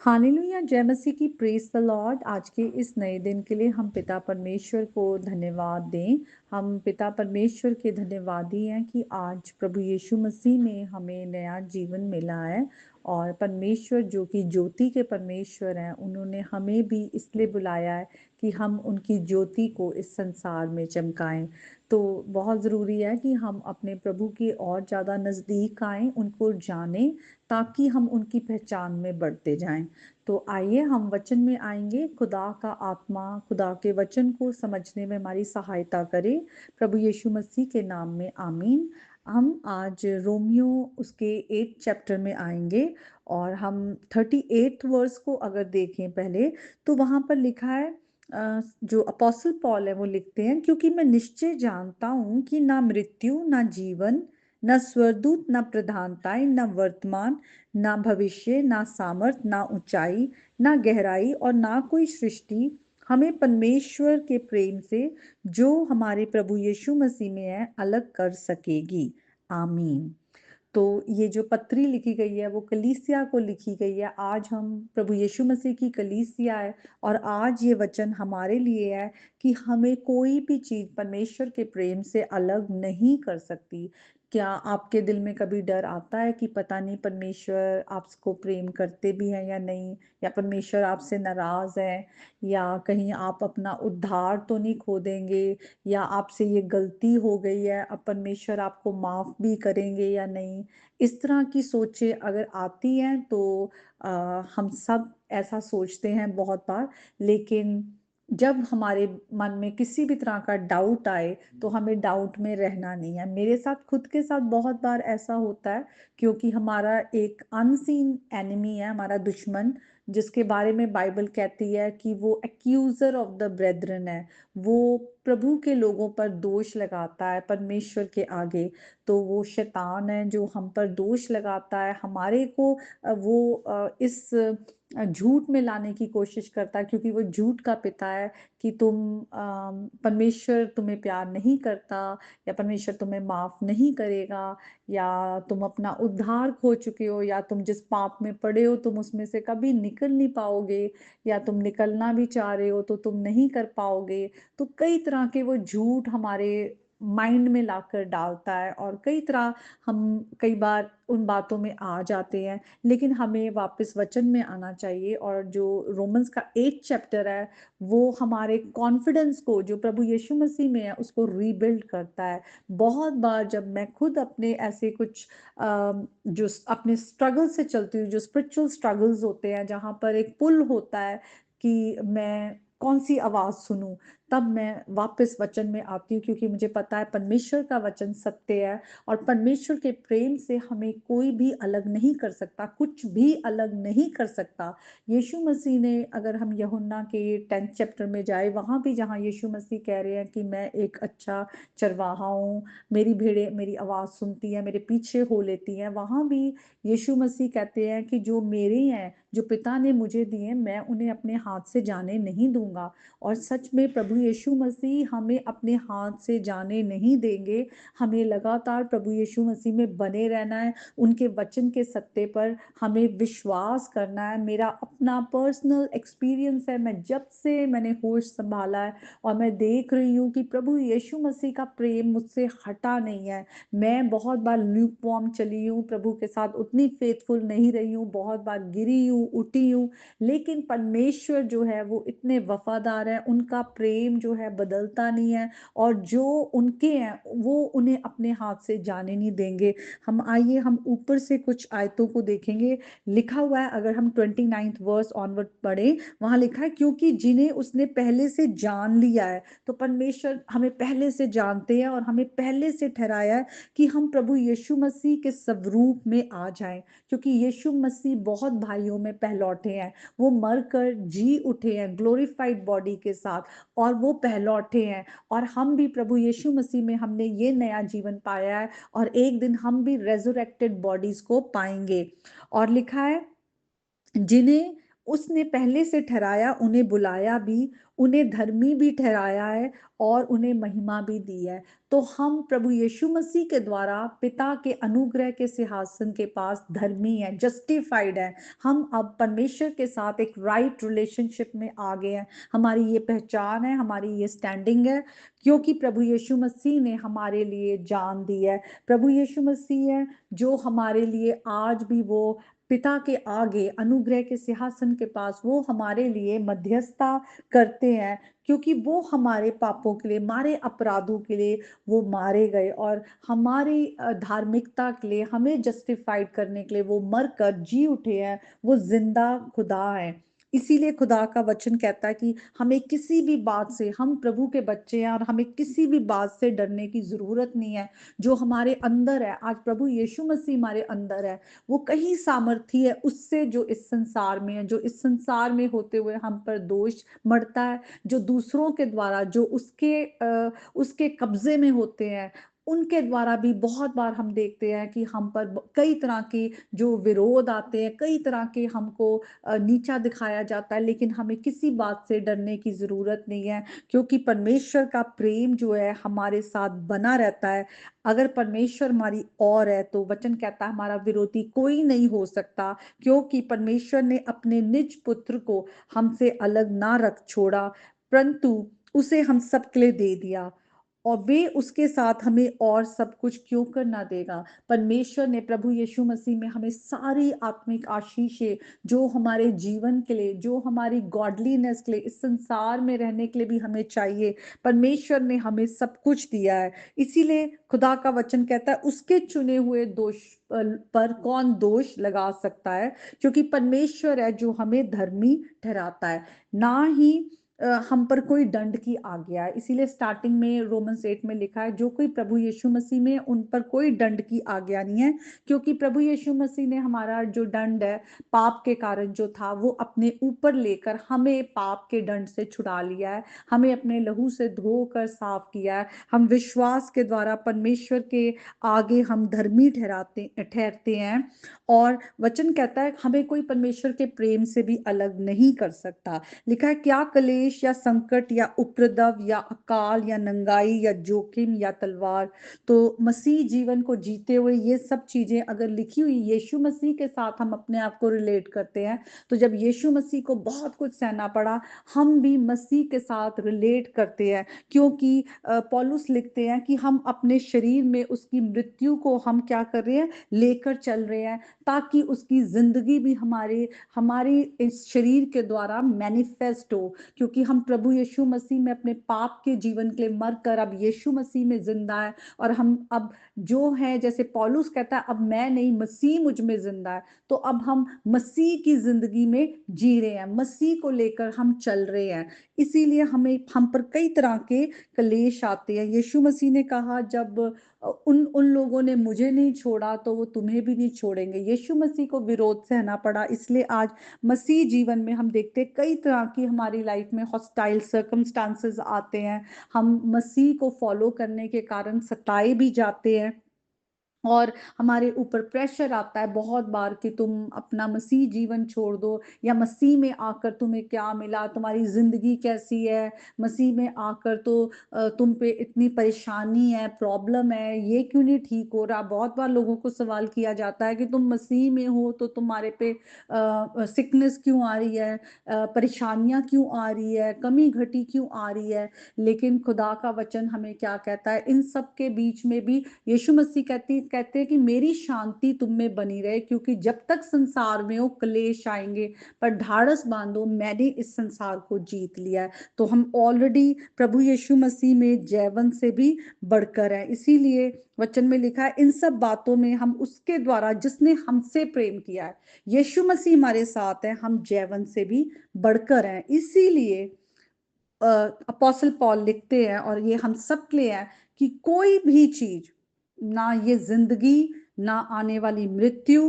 Hallelujah, जय मसीह की, praise the Lord. आज के इस नए दिन के लिए हम पिता परमेश्वर को धन्यवाद दें। हम पिता परमेश्वर के धन्यवादी हैं कि आज प्रभु यीशु मसीह में हमें नया जीवन मिला है। और परमेश्वर जो कि ज्योति के परमेश्वर हैं, उन्होंने हमें भी इसलिए बुलाया है कि हम उनकी ज्योति को इस संसार में चमकाएं। तो बहुत ज़रूरी है कि हम अपने प्रभु की और ज़्यादा नज़दीक आएं, उनको जानें, ताकि हम उनकी पहचान में बढ़ते जाएं। तो आइए हम वचन में आएंगे। खुदा का आत्मा खुदा के वचन को समझने में हमारी सहायता करे, प्रभु यीशु मसीह के नाम में आमीन। हम आज रोमियो उसके 8 चैप्टर में आएंगे और हम 38 वर्स को अगर देखें पहले, तो वहां पर लिखा है, जो अपोस्टल पॉल है वो लिखते हैं, क्योंकि मैं निश्चय जानता हूं कि ना मृत्यु ना जीवन, न स्वर्गदूत, न प्रधानताएं, न वर्तमान, ना भविष्य, ना सामर्थ, ना ऊंचाई, ना गहराई और ना कोई सृष्टि हमें परमेश्वर के प्रेम से जो हमारे प्रभु यीशु मसीह में है अलग कर सकेगी। आमीन। तो ये जो पत्री लिखी गई है वो कलीसिया को लिखी गई है। आज हम प्रभु यीशु मसीह की कलीसिया है और आज ये वचन हमारे लिए है कि हमें कोई भी चीज परमेश्वर के प्रेम से अलग नहीं कर सकती। क्या आपके दिल में कभी डर आता है कि पता नहीं परमेश्वर आपको प्रेम करते भी हैं या नहीं, या परमेश्वर आपसे नाराज है, या कहीं आप अपना उद्धार तो नहीं खो देंगे, या आपसे ये गलती हो गई है अब परमेश्वर आपको माफ भी करेंगे या नहीं। इस तरह की सोचें अगर आती हैं तो हम सब ऐसा सोचते हैं बहुत बार। लेकिन जब हमारे मन में किसी भी तरह का डाउट आए तो हमें डाउट में रहना नहीं है। मेरे साथ खुद के साथ बहुत बार ऐसा होता है, क्योंकि हमारा एक अनसीन एनिमी है, हमारा दुश्मन, जिसके बारे में बाइबल कहती है कि वो एक्यूजर ऑफ द ब्रेदरन है। वो प्रभु के लोगों पर दोष लगाता है परमेश्वर के आगे। तो वो शैतान है जो हम पर दोष लगाता है, हमारे को इस झूठ में लाने की कोशिश करता है, क्योंकि वो झूठ का पिता है कि परमेश्वर तुम्हें प्यार नहीं करता, या परमेश्वर तुम्हें माफ नहीं करेगा, या तुम अपना उद्धार खो चुके हो, या तुम जिस पाप में पड़े हो तुम उसमें से कभी निकल नहीं पाओगे, या तुम निकलना भी चाह रहे हो तो तुम नहीं कर पाओगे। तो कई तरह के वो झूठ हमारे माइंड में लाकर डालता है, और कई तरह हम कई बार उन बातों में आ जाते हैं। लेकिन हमें वापस वचन में आना चाहिए, और जो रोमन्स का 8 चैप्टर है वो हमारे कॉन्फिडेंस को जो प्रभु यीशु मसीह में है उसको रीबिल्ड करता है। बहुत बार जब मैं खुद अपने ऐसे कुछ जो अपने स्ट्रगल से चलती हूँ, जो स्पिरिचुअल स्ट्रगल्स होते हैं जहाँ पर एक पुल होता है कि मैं कौन सी आवाज सुनूं, तब मैं वापस वचन में आती हूँ, क्योंकि मुझे पता है परमेश्वर का वचन सत्य है, और परमेश्वर के प्रेम से हमें कोई भी अलग नहीं कर सकता, कुछ भी अलग नहीं कर सकता। यीशु मसीह ने, अगर हम यूहन्ना के 10 चैप्टर में जाए, वहां भी जहां यीशु मसीह कह रहे हैं कि मैं एक अच्छा चरवाहा हूँ, मेरी भेड़ें मेरी आवाज सुनती है, मेरे पीछे हो लेती हैं, वहां भी यीशु मसीह कहते हैं कि जो मेरे हैं, जो पिता ने मुझे दिए, मैं उन्हें अपने हाथ से जाने नहीं दूंगा। और सच में प्रभु यीशु मसीह हमें अपने हाथ से जाने नहीं देंगे। हमें लगातार प्रभु यीशु मसीह में बने रहना है, उनके वचन के सत्य पर हमें विश्वास करना है। मेरा अपना पर्सनल एक्सपीरियंस है, मैं जब से मैंने होश संभाला है और मैं देख रही हूँ कि प्रभु यीशु मसीह का प्रेम मुझसे हटा नहीं है। मैं बहुत बार ल्यूकवार्म चली हूँ, प्रभु के साथ उतनी फेथफुल नहीं रही हूँ, बहुत बार गिरी हूँ, उठी हूँ, लेकिन परमेश्वर जो है वो इतने वफादार है, उनका प्रेम जो है बदलता नहीं है, और जो उनके हैं वो उन्हें अपने हाथ से जाने नहीं देंगे। आइए हम ऊपर से कुछ आयतों को देखेंगे। लिखा हुआ है, अगर हम 29th वर्स ऑनवर्ड पढ़े, वहां लिखा है, क्योंकि जिन्हें उसने पहले से जान लिया है। तो परमेश्वर हमें पहले से जानते हैं और हमें पहले से ठहराया है कि हम प्रभु यीशु मसीह के स्वरूप में आ जाएं, क्योंकि यीशु मसीह बहुत भाइयों में पहलौठे हैं। वो मरकर जी उठे हैं ग्लोरीफाइड बॉडी के साथ, और वो पहलौठे हैं, और हम भी प्रभु यीशु मसीह में हमने ये नया जीवन पाया है, और एक दिन हम भी रेजरेक्टेड बॉडीज को पाएंगे। और लिखा है, जिन्हें उसने पहले से ठहराया, उन्हें बुलाया भी, उन्हें धर्मी भी ठहराया है और उन्हें महिमा भी दी है। तो हम प्रभु यीशु मसीह के द्वारा पिता के अनुग्रह के सिंहासन के पास धर्मी हैं, जस्टिफाइड हैं। हम अब परमेश्वर के साथ एक राइट रिलेशनशिप में आ गए हैं। हमारी ये पहचान है, हमारी ये स्टैंडिंग है, क्योंकि प्रभु यीशु मसीह ने हमारे लिए जान दी है। प्रभु यीशु मसीह है जो हमारे लिए आज भी वो पिता के आगे अनुग्रह के सिंहासन के पास वो हमारे लिए मध्यस्थता करते हैं, क्योंकि वो हमारे पापों के लिए, हमारे अपराधों के लिए वो मारे गए और हमारी धार्मिकता के लिए, हमें जस्टिफाइड करने के लिए वो मरकर जी उठे हैं। वो जिंदा खुदा है। इसीलिए खुदा का वचन कहता है कि हमें किसी भी बात से, हम प्रभु के बच्चे हैं और हमें किसी भी बात से डरने की जरूरत नहीं है। जो हमारे अंदर है, आज प्रभु यीशु मसीह हमारे अंदर है, वो कहीं सामर्थी है उससे जो इस संसार में है, जो इस संसार में होते हुए हम पर दोष मढ़ता है, जो दूसरों के द्वारा, जो उसके कब्जे में होते हैं, उनके द्वारा भी बहुत बार हम देखते हैं कि हम पर कई तरह के जो विरोध आते हैं, कई तरह के हमको नीचा दिखाया जाता है, लेकिन हमें किसी बात से डरने की जरूरत नहीं है, क्योंकि परमेश्वर का प्रेम जो है हमारे साथ बना रहता है। अगर परमेश्वर हमारी ओर है तो वचन कहता है हमारा विरोधी कोई नहीं हो सकता, क्योंकि परमेश्वर ने अपने निज पुत्र को हमसे अलग ना रख छोड़ा, परंतु उसे हम सबके लिए दे दिया, और वे उसके साथ हमें और सब कुछ क्यों कर ना देगा। परमेश्वर ने प्रभु यीशु मसीह में हमें सारी आत्मिक आशीषें, जो हमारे जीवन के लिए, जो हमारी गॉडलीनेस के लिए, इस संसार में रहने के लिए भी हमें चाहिए, परमेश्वर ने हमें सब कुछ दिया है। इसीलिए खुदा का वचन कहता है उसके चुने हुए दोष पर कौन दोष लगा सकता है, क्योंकि परमेश्वर है जो हमें धर्मी ठहराता है, ना ही हम पर कोई दंड की आज्ञा है। इसीलिए स्टार्टिंग में रोमन्स 8 में लिखा है जो कोई प्रभु यीशु मसीह में, उन पर कोई दंड की आज्ञा नहीं है, क्योंकि प्रभु यीशु मसीह ने हमारा जो दंड है पाप के कारण जो था वो अपने ऊपर लेकर हमें पाप के दंड से छुड़ा लिया है, हमें अपने लहू से धोकर साफ किया है। हम विश्वास के द्वारा परमेश्वर के आगे हम धर्मी ठहरते हैं, और वचन कहता है हमें कोई परमेश्वर के प्रेम से भी अलग नहीं कर सकता। लिखा है क्या क्लेश या संकट या उपद्रव या अकाल या नंगाई या जोखिम या तलवार। तो मसीह जीवन को जीते हुए ये सब चीजें अगर लिखी हुई यीशु मसीह के साथ हम अपने आप को रिलेट करते हैं, तो जब यीशु मसीह को बहुत कुछ सहना पड़ा, हम भी मसीह के साथ रिलेट करते हैं, क्योंकि पौलुस लिखते हैं कि हम अपने शरीर में उसकी मृत्यु को हम क्या कर रहे हैं, लेकर चल रहे हैं, ताकि उसकी जिंदगी भी हमारी इस शरीर के द्वारा मैनिफेस्ट हो, क्योंकि हम प्रभु यीशु मसीह में अपने पाप के जीवन के लिए मरकर अब यीशु मसीह में जिंदा है, और हम अब जो है, जैसे पौलुस कहता है अब मैं नहीं मसीह मुझ में जिंदा है, तो अब हम मसीह की जिंदगी में जी रहे हैं, मसीह को लेकर हम चल रहे हैं। इसीलिए हम पर कई तरह के क्लेश आते हैं। यीशु मसीह ने कहा जब उन उन लोगों ने मुझे नहीं छोड़ा तो वो तुम्हें भी नहीं छोड़ेंगे। यीशु मसीह को विरोध सहना पड़ा, इसलिए आज मसीह जीवन में हम देखते हैं कई तरह की हमारी लाइफ में हॉस्टाइल सर्कमस्टांसेस आते हैं। हम मसीह को फॉलो करने के कारण सताए भी जाते हैं, और हमारे ऊपर प्रेशर आता है बहुत बार कि तुम अपना मसीह जीवन छोड़ दो, या मसीह में आकर तुम्हें क्या मिला, तुम्हारी जिंदगी कैसी है, मसीह में आकर तो तुम पे इतनी परेशानी है, प्रॉब्लम है, ये क्यों नहीं ठीक हो रहा। बहुत बार लोगों को सवाल किया जाता है कि तुम मसीह में हो तो तुम्हारे पे सिकनेस क्यों आ रही है, परेशानियां क्यों आ रही है, कमी घटी क्यों आ रही है। लेकिन खुदा का वचन हमें क्या कहता है, इन सब के बीच में भी यीशु मसीह कहते हैं कि मेरी शांति तुम में बनी रहे, क्योंकि जब तक संसार में हो क्लेश आएंगे, पर ढाढ़स बांधो मैंने इस संसार को जीत लिया है। तो हम ऑलरेडी प्रभु यीशु मसीह में जयवन से भी बढ़कर है। इसीलिए वचन में लिखा है इन सब बातों में हम उसके द्वारा जिसने हमसे प्रेम किया है, यीशु मसीह हमारे साथ है, हम जयवन से भी बढ़कर हैं। इसीलिए अपोस्टल पॉल लिखते हैं, और ये हम सब के लिए है, कि कोई भी चीज, ना ये जिंदगी, ना आने वाली मृत्यु,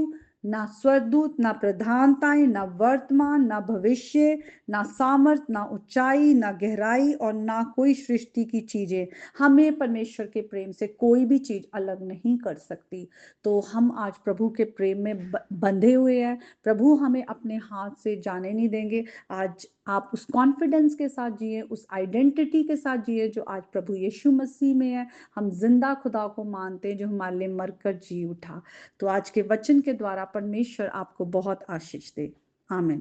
ना स्वर्गदूत, ना प्रधानताएं, ना वर्तमान, ना भविष्य, ना सामर्थ, ना ऊंचाई, ना गहराई और ना कोई सृष्टि की चीजें हमें परमेश्वर के प्रेम से कोई भी चीज अलग नहीं कर सकती। तो हम आज प्रभु के प्रेम में बंधे हुए हैं। प्रभु हमें अपने हाथ से जाने नहीं देंगे। आज आप उस कॉन्फिडेंस के साथ जिए, उस आइडेंटिटी के साथ जिए जो आज प्रभु यीशु मसीह में है। हम जिंदा खुदा को मानते हैं जो हमारे लिए मरकर जी उठा। तो आज के वचन के द्वारा परमेश्वर आपको बहुत आशीष दे। आमीन।